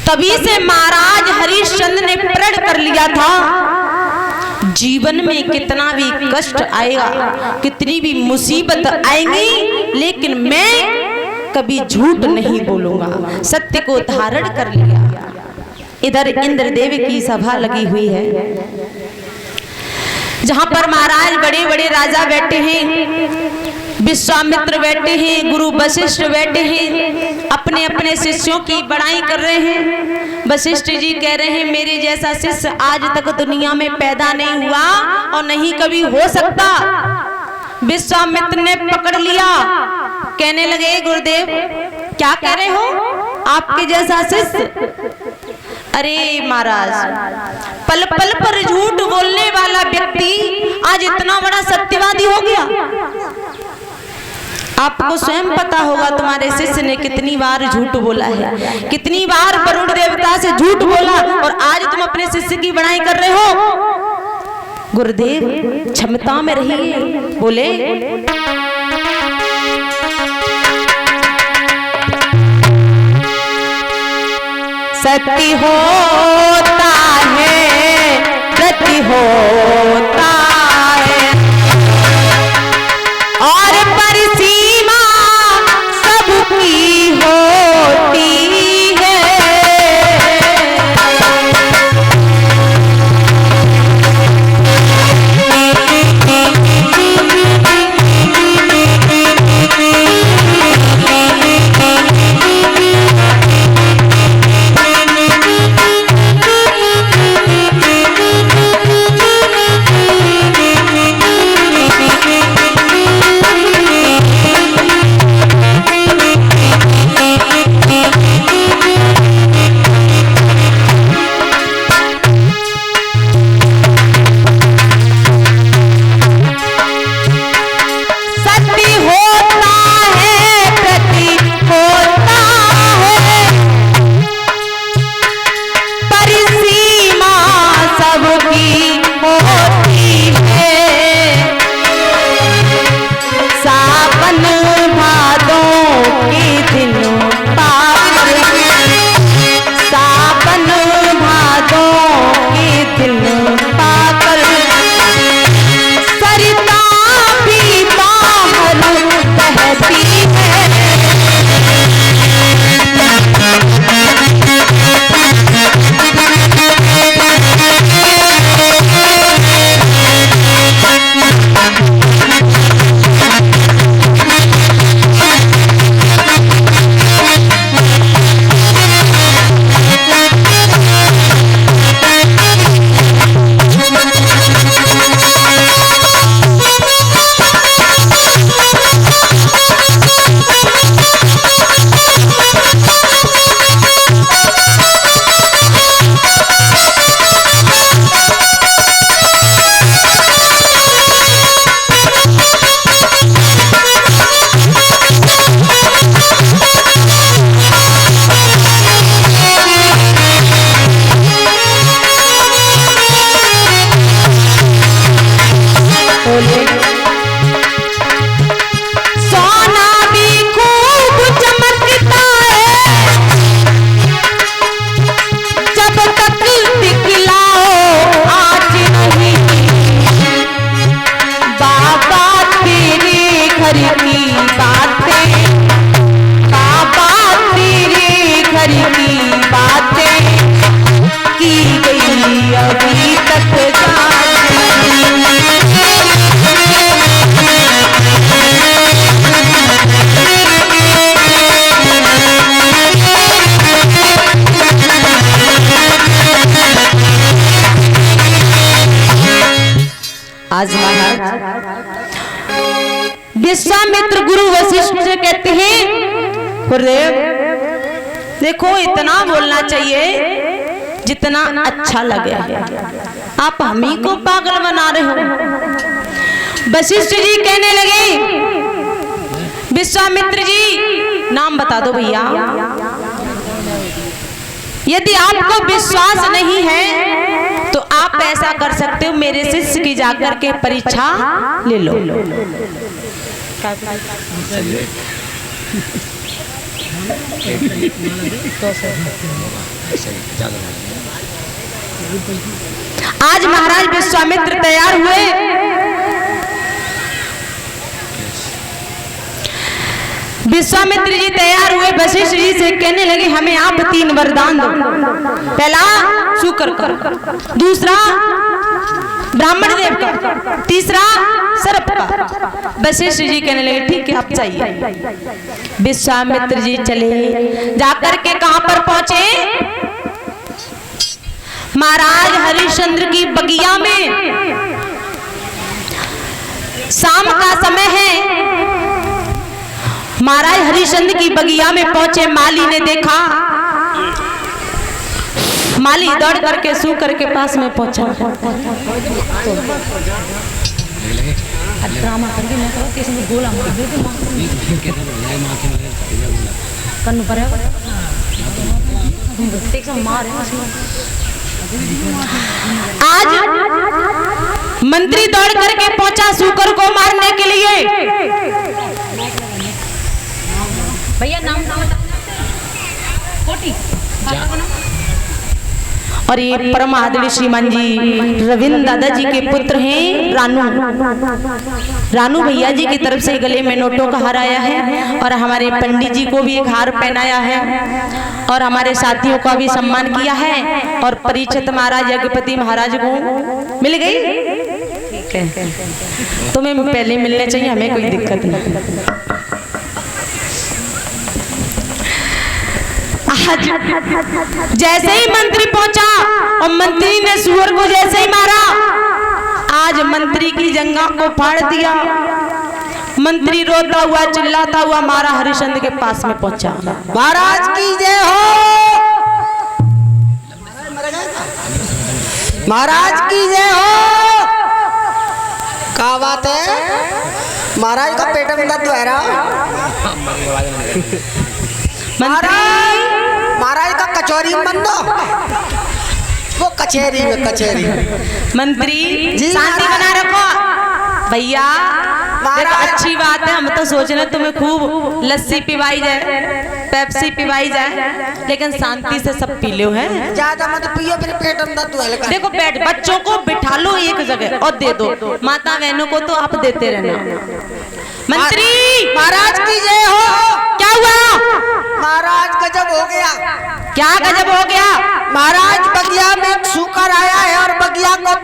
तभी से महाराज हरिश्चंद्र ने प्रण कर लिया था, जीवन में कितना भी कष्ट आएगा, कितनी भी मुसीबत आएंगी, लेकिन मैं कभी झूठ नहीं बोलूंगा। सत्य को धारण कर लिया। इधर इंद्रदेव की सभा लगी हुई है, जहां पर महाराज बड़े बड़े राजा बैठे हैं, विश्वामित्र बैठे हैं, गुरु वशिष्ठ बैठे हैं, अपने अपने शिष्यों की बड़ाई कर रहे हैं। वशिष्ठ जी कह रहे हैं, मेरे जैसा शिष्य आज तक दुनिया में पैदा नहीं हुआ और नहीं कभी हो सकता। विश्वामित्र ने पकड़ लिया, कहने लगे, गुरुदेव क्या कह रहे हो, आपके जैसा शिष्य? अरे महाराज, पल पल पर झूठ बोलने वाला व्यक्ति आज इतना बड़ा सत्यवादी हो गया। आपको स्वयं पता होगा तुम्हारे शिष्य ने कितनी बार झूठ बोला है, कितनी बार वरुण देवता से झूठ बोला, और आज तुम अपने शिष्य की बड़ाई कर रहे हो। गुरुदेव क्षमता में रहिए। बोले, सत्य होता है, सत्य होता है, और परिसीमा सबकी होती है। आज महाराज विश्वामित्र गुरु वशिष्ठ से कहते हैं, देखो इतना बोलना चाहिए जितना अच्छा लगे, आप हम ही को पागल बना रहे हो। वशिष्ठ जी कहने लगे, विश्वामित्र जी नाम बता दो भैया, यदि आपको विश्वास नहीं है तो आप ऐसा कर सकते हो, मेरे शिष्य की जाकर के परीक्षा ले लो। आज महाराज विश्वामित्र तैयार हुए। विश्वामित्र जी तैयार हुए, वशिष्ठ जी से कहने लगे हमें आप 3 वरदान दो। पहला शुक्र का, दूसरा ब्राह्मण देव का, तीसरा सर्प का। वशिष्ठ जी कहने लगे ठीक है आप चाहिए। विश्वामित्र जी चले, जाकर के कहां पर पहुंचे? महाराज हरिश्चंद्र की बगिया में। शाम का समय है, महाराज हरिश्चंद्र की बगिया में पहुंचे। माली ने देखा, माली दौड़ करके सूकर के पास में पहुंचा। आज मंत्री दौड़ करके पहुंचा सूकर को मारने के लिए। भैया नाम और ये परम आदरणीय श्रीमान जी रविंद्र दादा जी के पुत्र हैं रानू। रानू भैया जी की तरफ से गले में नोटों का हार आया है और हमारे पंडित जी को भी एक हार पहनाया है और हमारे साथियों का भी सम्मान किया है और परिचित महाराज यज्ञपति महाराज को मिल गई। ठीक है, तुम्हें पहले मिलने चाहिए, हमें कोई दिक्कत नहीं। जैसे ही मंत्री पहुंचा और मंत्री ने सुअर को जैसे ही मारा, आज मंत्री की जंगा को फाड़ दिया। मंत्री रोता हुआ चिल्लाता हुआ मारा हरिश्चंद्र के पास में पहुंचा। महाराज की जय हो, महाराज की जय हो। क्या बात है, महाराज का पेट में दर्द है रहा। महाराज का कचौरी बंद दो, वो कचहरी में, कचहरी मंत्री शांति बना रखो भैया। अच्छी बात है, हम तो सोच रहे तुम्हें खूब लस्सी पिवाई जाए, पेप्सी पिवाई जाए, लेकिन शांति से सब पी लो है। ज्यादा मत पियो, फिर पेट में दर्द होगा। देखो बैठ, बच्चों को बिठा लो एक जगह और दे दो, माता बहनों को तो आप देते रहना। मंत्री महाराज की जय हो। क्या हुआ? महाराज गजब हो गया। क्या गजब हो गया? महाराज बगिया में सूकर आया है और बगिया को